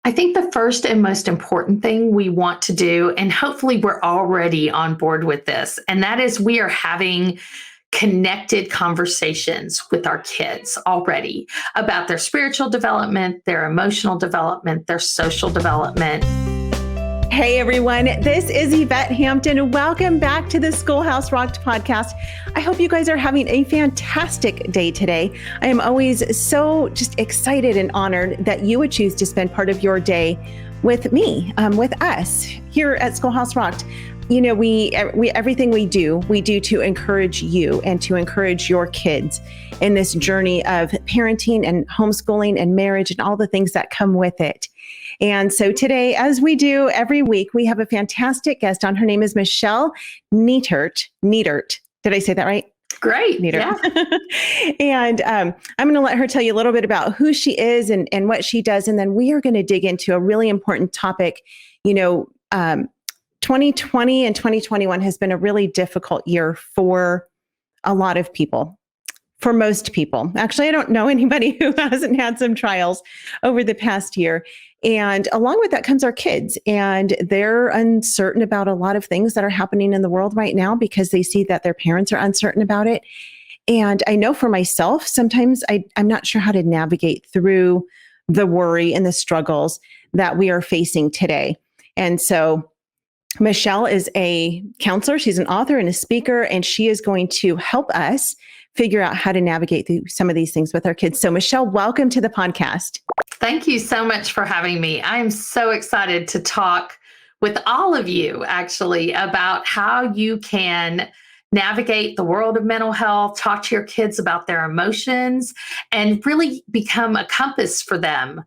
I think the first and most important thing we want to do, and hopefully we're already on board with this, and that is we are having connected conversations with our kids already about their spiritual development, their emotional development, their social development. Hey everyone, this is Yvette Hampton. Welcome back to the Schoolhouse Rocked podcast. I hope you guys are having a fantastic day today. I am always so just excited and honored that you would choose to spend part of your day with me, with us here at Schoolhouse Rocked. You know, we everything we do to encourage you and to encourage your kids in this journey of parenting and homeschooling and marriage and all the things that come with it. And so today, as we do every week, we have a fantastic guest on. Her name is Michelle Nietert. Did I say that right? Great. Neitert. Yeah. And I'm going to let her tell you a little bit about who she is and what she does. And then we are going to dig into a really important topic. You know, 2020 and 2021 has been a really difficult year for a lot of people. For most people. Actually, I don't know anybody who hasn't had some trials over the past year. And along with that comes our kids. And they're uncertain about a lot of things that are happening in the world right now because they see that their parents are uncertain about it. And I know for myself, sometimes I'm not sure how to navigate through the worry and the struggles that we are facing today. And so Michelle is a counselor. She's an author and a speaker, and she is going to help us figure out how to navigate through some of these things with our kids. So Michelle, welcome to the podcast. Thank you so much for having me. I'm so excited to talk with all of you actually about how you can navigate the world of mental health, talk to your kids about their emotions, and really become a compass for them,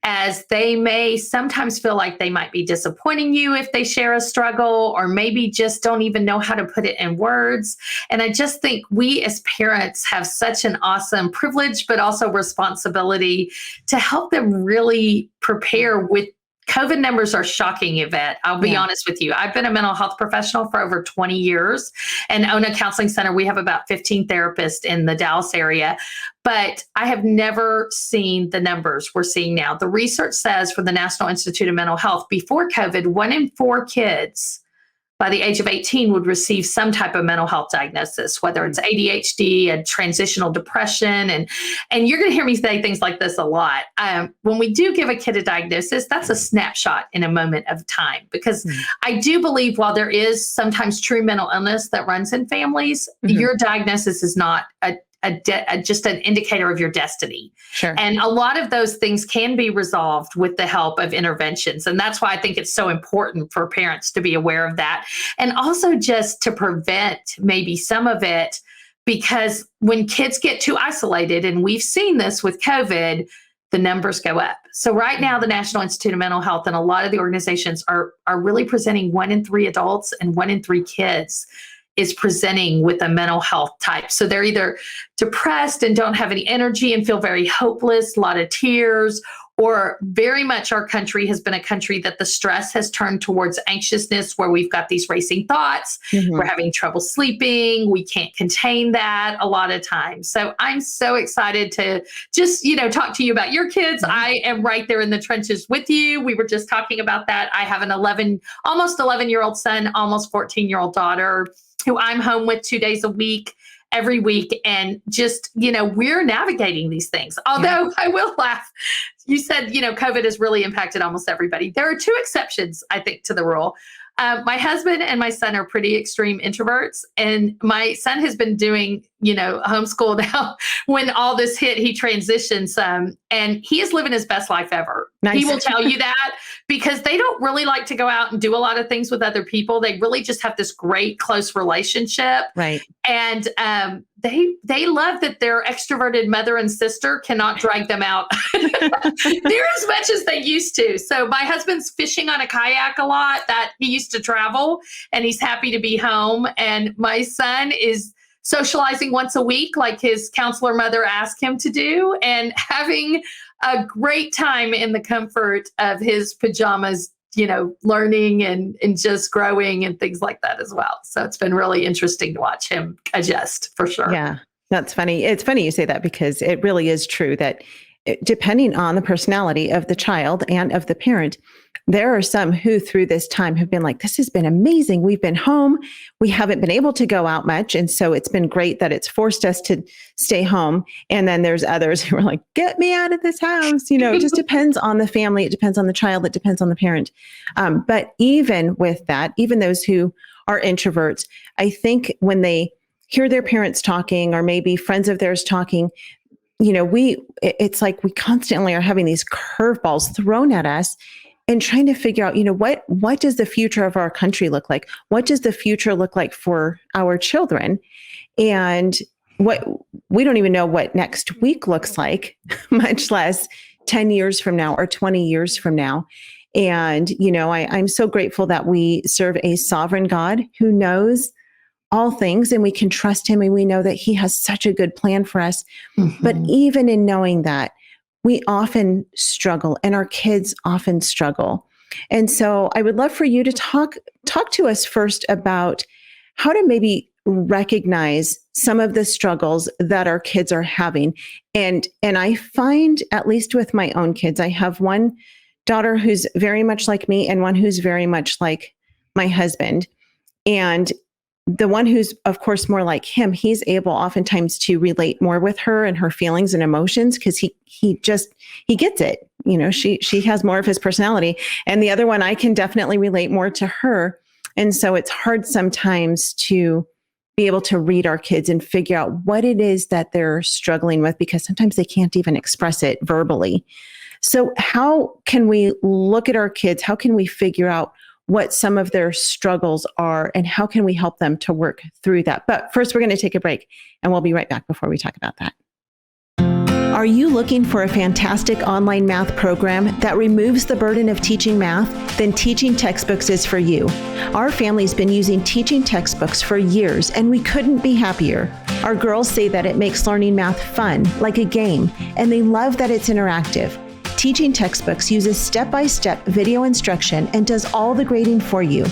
as they may sometimes feel like they might be disappointing you if they share a struggle, or maybe just don't even know how to put it in words. And I just think we as parents have such an awesome privilege, but also responsibility to help them really prepare with. COVID numbers are shocking, Yvette. I'll be honest with you. I've been a mental health professional for over 20 years and own a counseling center. We have about 15 therapists in the Dallas area, but I have never seen the numbers we're seeing now. The research says for the National Institute of Mental Health, before COVID, 1 in 4 kids by the age of 18 would receive some type of mental health diagnosis, whether it's ADHD and transitional depression. And you're going to hear me say things like this a lot. When we do give a kid a diagnosis, that's a snapshot in a moment of time, because I do believe while there is sometimes true mental illness that runs in families, your diagnosis is not just an indicator of your destiny. Sure. And a lot of those things can be resolved with the help of interventions. And that's why I think it's so important for parents to be aware of that. And also just to prevent maybe some of it, because when kids get too isolated, and we've seen this with COVID, the numbers go up. So right now, the National Institute of Mental Health and a lot of the organizations are really presenting 1 in 3 adults and 1 in 3 kids is presenting with a mental health type. So they're either depressed and don't have any energy and feel very hopeless, a lot of tears, or very much our country has been a country that the stress has turned towards anxiousness, where we've got these racing thoughts, we're having trouble sleeping, we can't contain that a lot of times. So I'm so excited to just, talk to you about your kids. I am right there in the trenches with you. We were just talking about that. I have an almost 11-year-old son, almost 14-year-old daughter, who I'm home with 2 days a week, every week. And just, we're navigating these things. Although I will laugh. You said, COVID has really impacted almost everybody. There are 2 exceptions, I think, to the rule. My husband and my son are pretty extreme introverts. And my son has been doing, homeschool now. When all this hit, he transitioned some, and he is living his best life ever. Nice. He will tell you that, because they don't really like to go out and do a lot of things with other people. They really just have this great close relationship. Right. And they love that their extroverted mother and sister cannot drag them out near as much as they used to. So my husband's fishing on a kayak a lot. That he used to travel, and he's happy to be home. And my son is socializing once a week, like his counselor mother asked him to do, and having a great time in the comfort of his pajamas, learning and just growing and things like that as well. So it's been really interesting to watch him adjust, for sure. Yeah, that's funny. It's funny you say that, because it really is true that depending on the personality of the child and of the parent, there are some who through this time have been like, this has been amazing. We've been home. We haven't been able to go out much. And so it's been great that it's forced us to stay home. And then there's others who are like, get me out of this house. It just depends on the family. It depends on the child. It depends on the parent. But even with that, even those who are introverts, I think when they hear their parents talking or maybe friends of theirs talking, it's like we constantly are having these curveballs thrown at us and trying to figure out, what does the future of our country look like? What does the future look like for our children? And what we don't even know what next week looks like, much less 10 years from now or 20 years from now. And, I'm so grateful that we serve a sovereign God who knows all things and we can trust him and we know that he has such a good plan for us. Mm-hmm. But even in knowing that, we often struggle and our kids often struggle. And so I would love for you to talk to us first about how to maybe recognize some of the struggles that our kids are having. And I find, at least with my own kids, I have one daughter who's very much like me and one who's very much like my husband. And the one who's, of course, more like him, he's able oftentimes to relate more with her and her feelings and emotions because he gets it. She has more of his personality. And the other one, I can definitely relate more to her. And so it's hard sometimes to be able to read our kids and figure out what it is that they're struggling with because sometimes they can't even express it verbally. So how can we look at our kids? How can we figure out what some of their struggles are and how can we help them to work through that? But first, we're going to take a break and we'll be right back before we talk about that. Are you looking for a fantastic online math program that removes the burden of teaching math? Then Teaching Textbooks is for you. Our family's been using teaching textbooks for years and we couldn't be happier. Our girls say that it makes learning math fun, like a game, and they love that it's interactive. Teaching Textbooks uses step-by-step video instruction and does all the grading for you.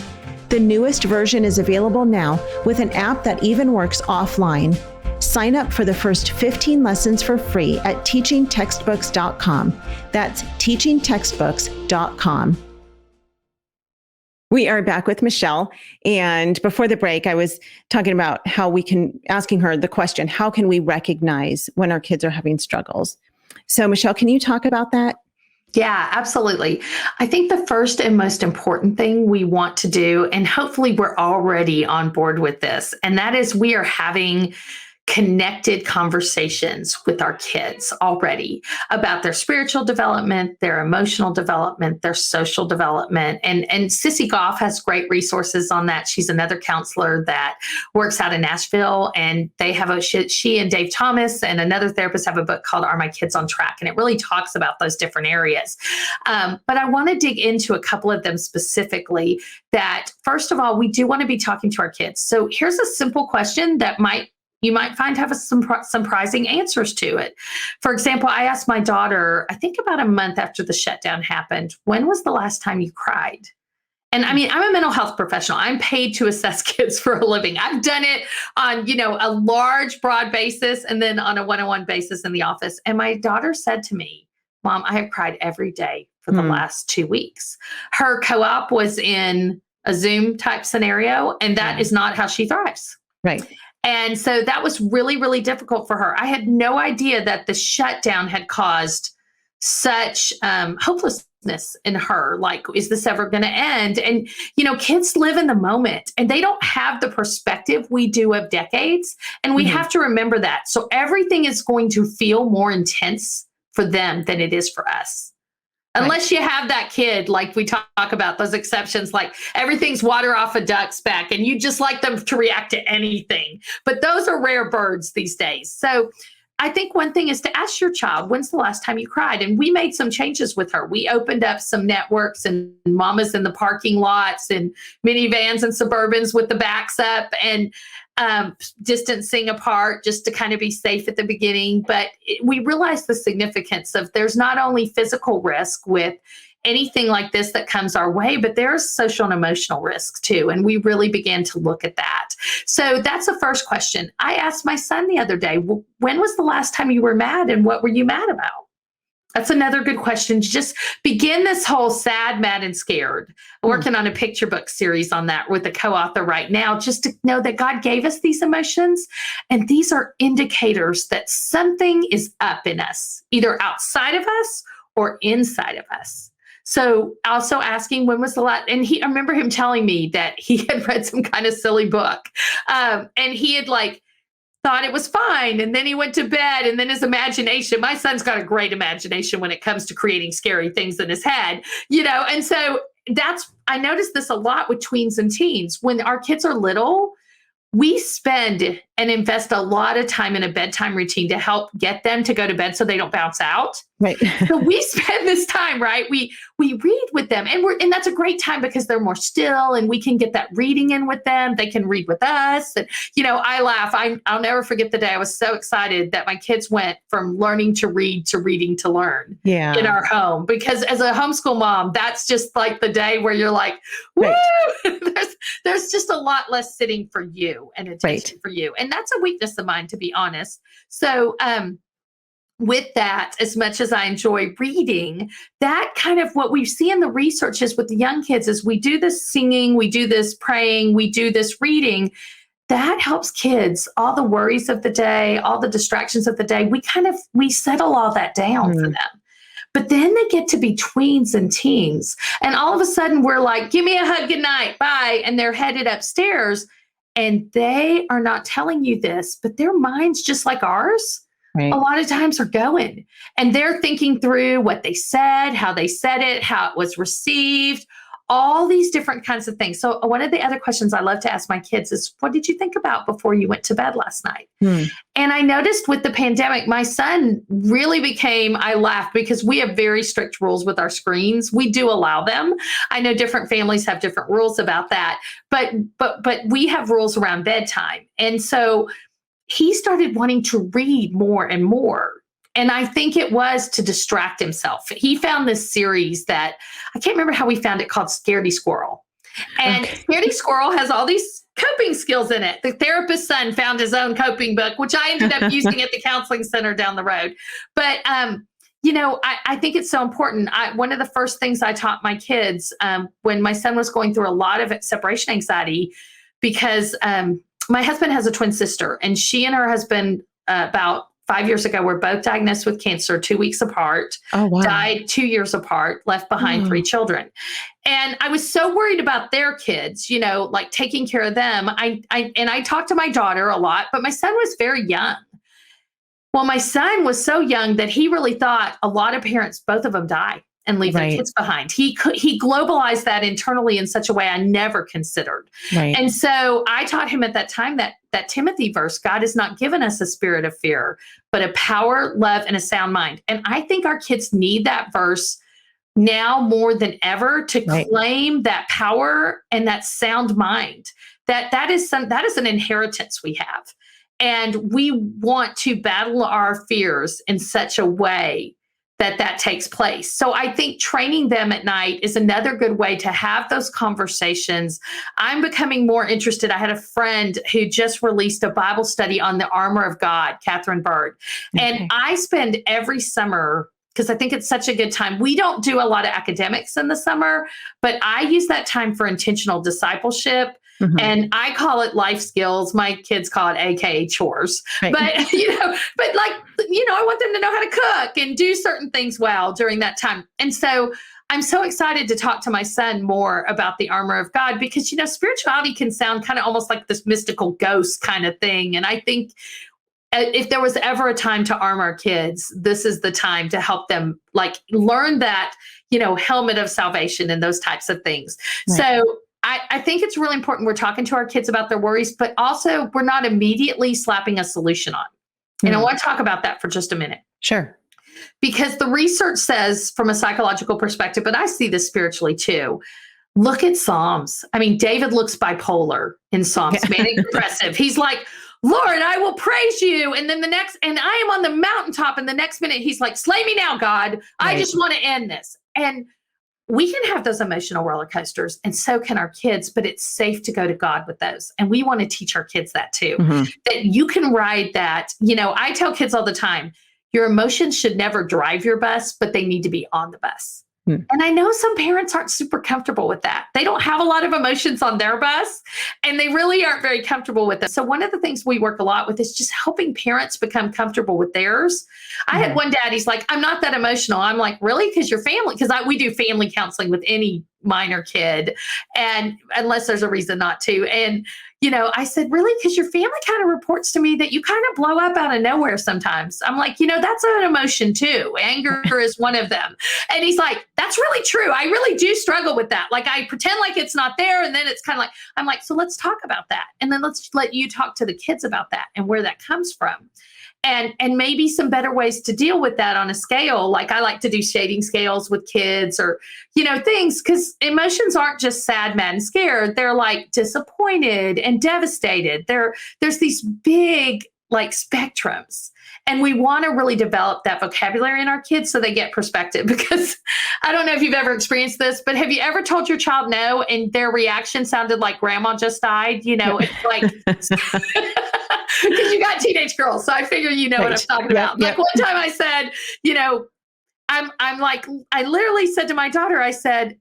The newest version is available now with an app that even works offline. Sign up for the first 15 lessons for free at teachingtextbooks.com. That's teachingtextbooks.com. We are back with Michelle. And before the break, I was talking about asking her the question, how can we recognize when our kids are having struggles? So Michelle, can you talk about that? Yeah, absolutely. I think the first and most important thing we want to do, and hopefully we're already on board with this, and that is we are having connected conversations with our kids already about their spiritual development, their emotional development, their social development. And Sissy Goff has great resources on that. She's another counselor that works out in Nashville, and they have she and Dave Thomas and another therapist have a book called Are My Kids on Track? And it really talks about those different areas. But I want to dig into a couple of them specifically that, first of all, we do want to be talking to our kids. So here's a simple question that you might find have some surprising answers to it. For example, I asked my daughter, I think about a month after the shutdown happened, when was the last time you cried? And I mean, I'm a mental health professional. I'm paid to assess kids for a living. I've done it on, a large, broad basis and then on a one-on-one basis in the office. And my daughter said to me, Mom, I have cried every day for the last 2 weeks. Her co-op was in a Zoom type scenario, and that is not how she thrives. Right. And so that was really, really difficult for her. I had no idea that the shutdown had caused such hopelessness in her. Like, is this ever going to end? And, kids live in the moment and they don't have the perspective we do of decades. And we have to remember that. So everything is going to feel more intense for them than it is for us. Unless you have that kid, like we talk about those exceptions, like everything's water off a duck's back and you just like them to react to anything. But those are rare birds these days. So I think one thing is to ask your child, when's the last time you cried? And we made some changes with her. We opened up some networks and mamas in the parking lots and minivans and Suburbans with the backs up and distancing apart just to kind of be safe at the beginning. But we realized the significance of there's not only physical risk with anything like this that comes our way, but there's social and emotional risk too. And we really began to look at that. So that's the first question. I asked my son the other day, when was the last time you were mad and what were you mad about? That's another good question. Just begin this whole sad, mad, and scared. I'm working on a picture book series on that with a co-author right now, just to know that God gave us these emotions. And these are indicators that something is up in us, either outside of us or inside of us. So also asking when was the last, and I remember him telling me that he had read some kind of silly book. And he had thought it was fine. And then he went to bed, and then his imagination, my son's got a great imagination when it comes to creating scary things in his head, and so I noticed this a lot with tweens and teens. When our kids are little, we spend and invest a lot of time in a bedtime routine to help get them to go to bed so they don't bounce out. Right. So we spend this time, right? We read with them, and that's a great time because they're more still, and we can get that reading in with them. They can read with us. And, I laugh. I'll never forget the day I was so excited that my kids went from learning to read to reading to learn in our home. Because as a homeschool mom, that's just like the day where you're like, woo! Right. There's just a lot less sitting for you and attention for you. And that's a weakness of mine, to be honest. So, with that, as much as I enjoy reading, that kind of what we see in the research is with the young kids is we do this singing, we do this praying, we do this reading. That helps kids, all the worries of the day, all the distractions of the day, we settle all that down for them. But then they get to be tweens and teens. And all of a sudden we're like, give me a hug, good night, bye. And they're headed upstairs. And they are not telling you this, but their minds, just like ours, a lot of times are going. And they're thinking through what they said, how they said it, how it was received, all these different kinds of things. So one of the other questions I love to ask my kids is, what did you think about before you went to bed last night? And I noticed with the pandemic, my son really I laughed because we have very strict rules with our screens. We do allow them. I know different families have different rules about that, but we have rules around bedtime. And so he started wanting to read more and more. And I think it was to distract himself. He found this series that I can't remember how we found it, called Scaredy Squirrel. And Scaredy Squirrel has all these coping skills in it. The therapist's son found his own coping book, which I ended up using at the counseling center down the road. But, I think it's so important. One of the first things I taught my kids when my son was going through a lot of separation anxiety, because my husband has a twin sister, and she and her husband about 5 years ago were both diagnosed with cancer 2 weeks apart, died 2 years apart, left behind 3 children. And I was so worried about their kids, taking care of them. I talked to my daughter a lot, but my son was very young. Well, my son was so young that he really thought a lot of parents, both of them, die and leave their kids behind. He globalized that internally in such a way I never considered. And so I taught him at that time that Timothy verse, God has not given us a spirit of fear, but a power, love, and a sound mind. And I think our kids need that verse now more than ever to claim that power and that sound mind. That is an inheritance we have. And we want to battle our fears in such a way that takes place. So I think training them at night is another good way to have those conversations. I'm becoming more interested. I had a friend who just released a Bible study on the armor of God, Catherine Bird. And I spend every summer, because I think it's such a good time. We don't do a lot of academics in the summer, but I use that time for intentional discipleship. And I call it life skills. My kids call it AKA chores. But, I want them to know how to cook and do certain things well during that time. And so I'm so excited to talk to my son more about the armor of God because, spirituality can sound kind of almost like this mystical ghost kind of thing. And I think if there was ever a time to arm our kids, this is the time to help them learn that, helmet of salvation and those types of things. So I think it's really important we're talking to our kids about their worries, but also we're not immediately slapping a solution on. And I want to talk about that for just a minute. Sure. Because the research says from a psychological perspective, but I see this spiritually too. Look at Psalms. I mean, David looks bipolar in Psalms, manic depressive. He's like, Lord, I will praise you. And then and I am on the mountaintop. And the next minute he's like, slay me now, God. I just want to end this. And we can have those emotional roller coasters, and so can our kids, but it's safe to go to God with those. And we want to teach our kids that too, that you can ride that. I tell kids all the time, your emotions should never drive your bus, but they need to be on the bus. And I know some parents aren't super comfortable with that. They don't have a lot of emotions on their bus, and they really aren't very comfortable with it. So one of the things we work a lot with is just helping parents become comfortable with theirs. I had one dad, he's like, I'm not that emotional. I'm like, really? Because your family, because we do family counseling with any minor kid, and unless there's a reason not to. And I said, really? Because your family kind of reports to me that you kind of blow up out of nowhere sometimes. I'm like, that's an emotion too. Anger is one of them. And he's like, that's really true. I really do struggle with that. Like I pretend like it's not there. And then it's kind of like, I'm like, so let's talk about that. And then let's let you talk to the kids about that and where that comes from. And maybe some better ways to deal with that on a scale. Like I like to do shading scales with kids or, things, because emotions aren't just sad, mad, and scared. They're like disappointed and devastated. There's these big like spectrums. And we want to really develop that vocabulary in our kids so they get perspective, because I don't know if you've ever experienced this, but have you ever told your child no and their reaction sounded like grandma just died? It's like, because you got teenage girls. So I figure what I'm talking about. Like one time I said, I'm like, I literally said to my daughter, I said,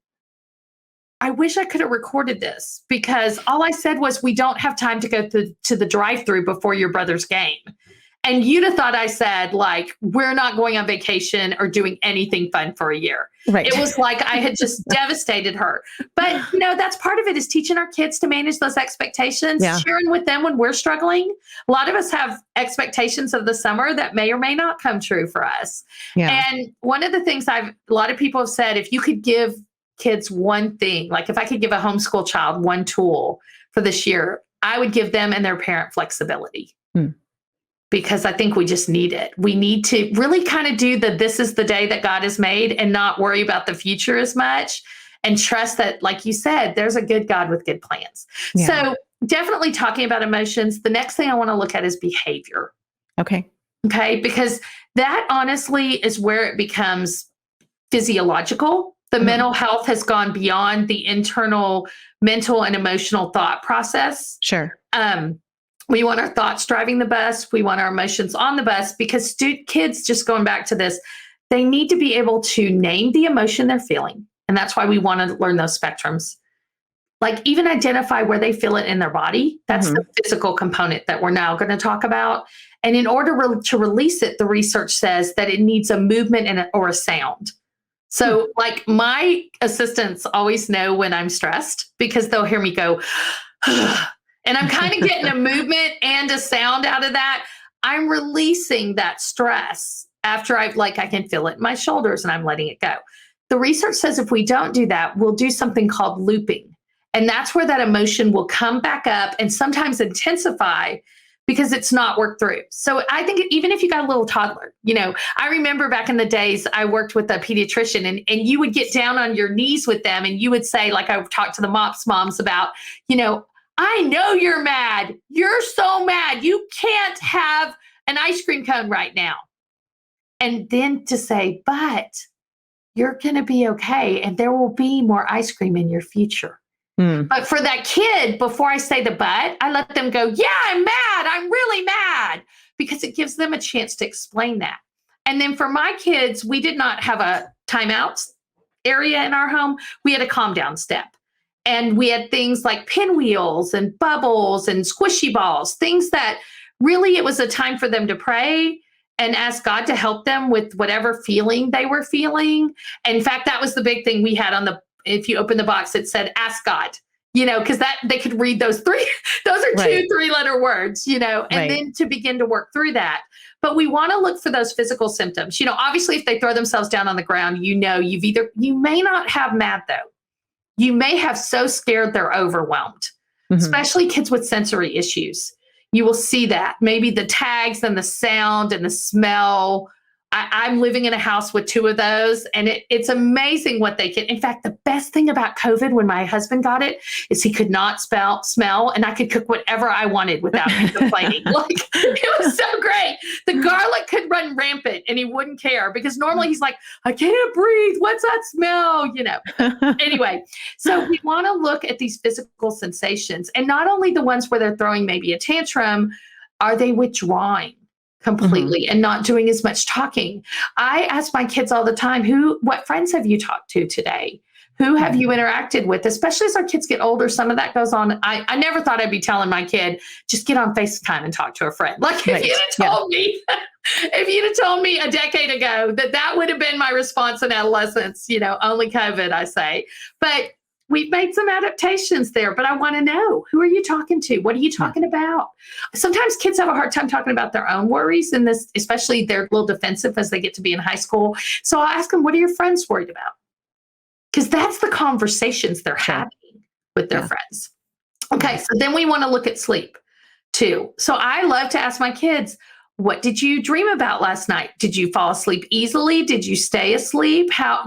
I wish I could have recorded this, because all I said was, we don't have time to go to the drive-through before your brother's game. And you'd have thought I said, like, we're not going on vacation or doing anything fun for a year. Right. It was like I had just devastated her. But, that's part of it, is teaching our kids to manage those expectations, sharing with them when we're struggling. A lot of us have expectations of the summer that may or may not come true for us. Yeah. And one of the things a lot of people have said, if you could give kids one thing, like if I could give a homeschool child one tool for this year, I would give them and their parent flexibility. Because I think we just need it. We need to really kind of do this is the day that God has made, and not worry about the future as much, and trust that, like you said, there's a good God with good plans. Yeah. So definitely talking about emotions. The next thing I want to look at is behavior. Okay. Because that honestly is where it becomes physiological. The mental health has gone beyond the internal mental and emotional thought process. Sure. We want our thoughts driving the bus. We want our emotions on the bus, because kids, just going back to this, they need to be able to name the emotion they're feeling. And that's why we want to learn those spectrums. Like even identify where they feel it in their body. That's the physical component that we're now going to talk about. And in order to release it, the research says that it needs a movement or a sound. So like my assistants always know when I'm stressed, because they'll hear me go, and I'm kind of getting a movement and a sound out of that. I'm releasing that stress after I can feel it in my shoulders, and I'm letting it go. The research says if we don't do that, we'll do something called looping. And that's where that emotion will come back up and sometimes intensify, because it's not worked through. So I think even if you got a little toddler, I remember back in the days I worked with a pediatrician, and you would get down on your knees with them, and you would say, like I talked to the MOPS moms about, I know you're mad. You're so mad. You can't have an ice cream cone right now. And then to say, but you're going to be okay, and there will be more ice cream in your future. But for that kid, before I say the but, I let them go, yeah, I'm mad. I'm really mad, because it gives them a chance to explain that. And then for my kids, we did not have a timeout area in our home. We had a calm down step. And we had things like pinwheels and bubbles and squishy balls, things that really it was a time for them to pray and ask God to help them with whatever feeling they were feeling. And in fact, that was the big thing we had if you open the box, it said, ask God, because they could read those three. Those are two 3-letter words, and then to begin to work through that. But we want to look for those physical symptoms. Obviously, if they throw themselves down on the ground, you may not have mad though. You may have so scared they're overwhelmed, especially kids with sensory issues. You will see that. Maybe the tags and the sound and the smell. I'm living in a house with 2 of those, and it's amazing what they can. In fact, the best thing about COVID when my husband got it is he could not smell, and I could cook whatever I wanted without him complaining. It was so great. The garlic could run rampant, and he wouldn't care, because normally he's like, I can't breathe. What's that smell? Anyway, so we want to look at these physical sensations, and not only the ones where they're throwing maybe a tantrum, are they withdrawing? completely and not doing as much talking. I ask my kids all the time, what friends have you talked to today? Who have you interacted with? Especially as our kids get older, some of that goes on. I never thought I'd be telling my kid, just get on FaceTime and talk to a friend. Like if you'd have told me, if you'd have told me a decade ago that would have been my response in adolescence, only COVID, I say. But we've made some adaptations there, but I want to know, who are you talking to? What are you talking about? Sometimes kids have a hard time talking about their own worries, and this, especially they're a little defensive as they get to be in high school. So I'll ask them, what are your friends worried about? Because that's the conversations they're having with their friends. Okay, so then we want to look at sleep too. So I love to ask my kids, what did you dream about last night? Did you fall asleep easily? Did you stay asleep? How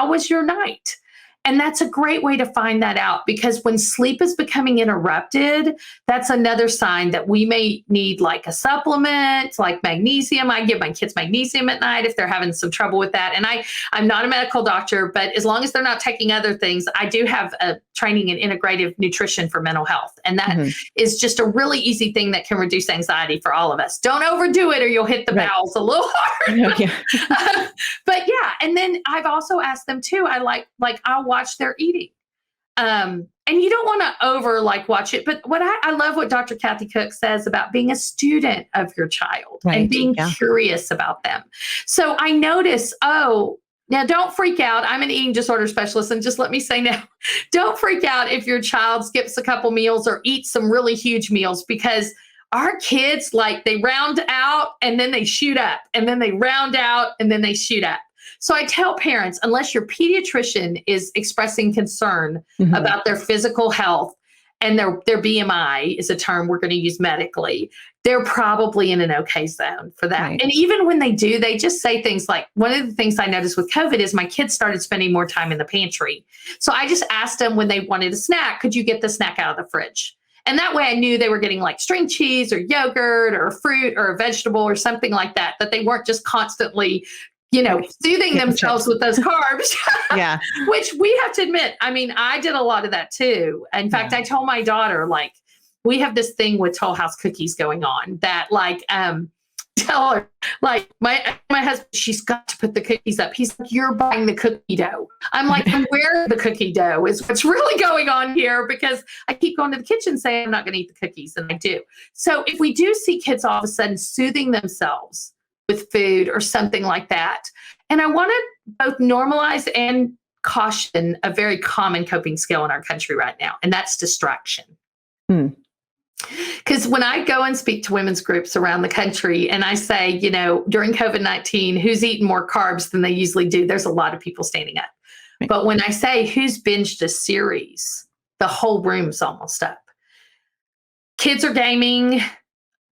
was your night? And that's a great way to find that out, because when sleep is becoming interrupted, that's another sign that we may need like a supplement, like magnesium. I give my kids magnesium at night if they're having some trouble with that. And I'm not a medical doctor, but as long as they're not taking other things, I do have a training in integrative nutrition for mental health. And that is just a really easy thing that can reduce anxiety for all of us. Don't overdo it or you'll hit the bowels a little hard. But yeah, and then I've also asked them too, I'll watch their eating. And you don't want to watch it. But I love what Dr. Kathy Cook says about being a student of your child and being curious about them. So I notice, now don't freak out. I'm an eating disorder specialist. And just let me say now, don't freak out if your child skips a couple meals or eats some really huge meals, because our kids, they round out and then they shoot up, and then they round out and then they shoot up. So I tell parents, unless your pediatrician is expressing concern about their physical health, and their BMI is a term we're going to use medically, they're probably in an okay zone for that. Right. And even when they do, they just say things like, one of the things I noticed with COVID is my kids started spending more time in the pantry. So I just asked them when they wanted a snack, could you get the snack out of the fridge? And that way I knew they were getting like string cheese or yogurt or a fruit or a vegetable or something like that they weren't just constantly soothing themselves with those carbs. Which we have to admit, I did a lot of that too. In fact, I told my daughter, we have this thing with Toll House cookies going on that tell her, my husband, she's got to put the cookies up. He's like, you're buying the cookie dough. I'm like, where the cookie dough is what's really going on here, because I keep going to the kitchen saying I'm not going to eat the cookies, and I do. So if we do see kids all of a sudden soothing themselves with food or something like that. And I want to both normalize and caution a very common coping skill in our country right now, and that's distraction. Because when I go and speak to women's groups around the country and I say, during COVID-19, who's eaten more carbs than they usually do, there's a lot of people standing up. Right. But when I say who's binged a series, the whole room's almost up. Kids are gaming,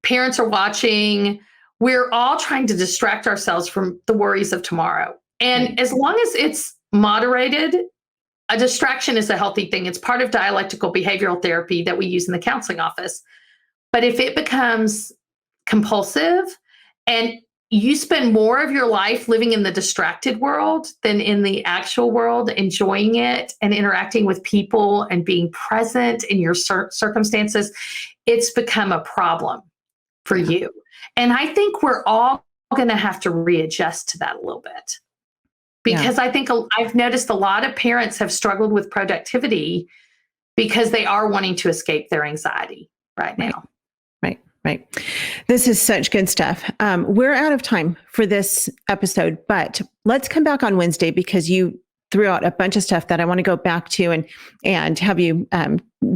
parents are watching. We're all trying to distract ourselves from the worries of tomorrow. And as long as it's moderated, a distraction is a healthy thing. It's part of dialectical behavioral therapy that we use in the counseling office. But if it becomes compulsive and you spend more of your life living in the distracted world than in the actual world, enjoying it and interacting with people and being present in your circumstances, it's become a problem for you. And I think we're all going to have to readjust to that a little bit, because I think I've noticed a lot of parents have struggled with productivity because they are wanting to escape their anxiety right now. Right. This is such good stuff. We're out of time for this episode, but let's come back on Wednesday, because you threw out a bunch of stuff that I want to go back to and have you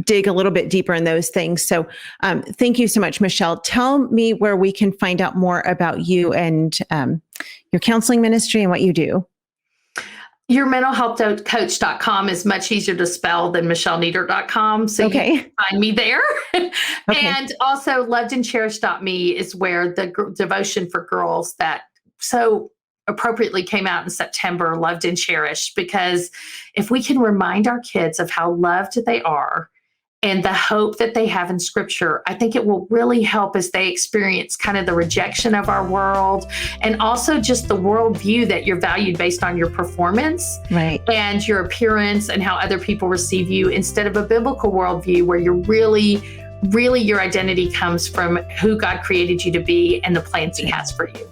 dig a little bit deeper in those things. So thank you so much, Michelle. Tell me where we can find out more about you and your counseling ministry and what you do. YourMentalHealthCoach.com is much easier to spell than MichelleNietert.com. So you can find me there. And also lovedandcherished.me is where the devotion for girls that so appropriately came out in September, Loved and Cherished, because if we can remind our kids of how loved they are and the hope that they have in Scripture, I think it will really help as they experience kind of the rejection of our world, and also just the worldview that you're valued based on your performance and your appearance and how other people receive you, instead of a biblical worldview where you're really really your identity comes from who God created you to be and the plans He has for you.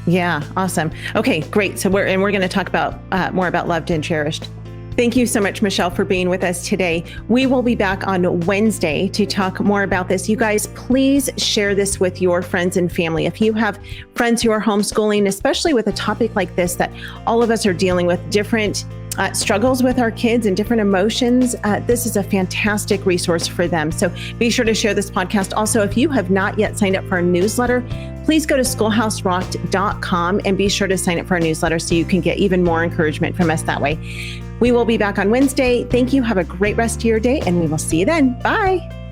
Yeah, awesome. Okay, great. So we're going to talk about more about loved and cherished. Thank you so much, Michelle, for being with us today. We will be back on Wednesday to talk more about this. You guys, please share this with your friends and family. If you have friends who are homeschooling, especially with a topic like this, that all of us are dealing with different struggles with our kids and different emotions, this is a fantastic resource for them. So be sure to share this podcast. Also, if you have not yet signed up for our newsletter, please go to schoolhouserocked.com and be sure to sign up for our newsletter so you can get even more encouragement from us that way. We will be back on Wednesday. Thank you. Have a great rest of your day, and we will see you then. Bye.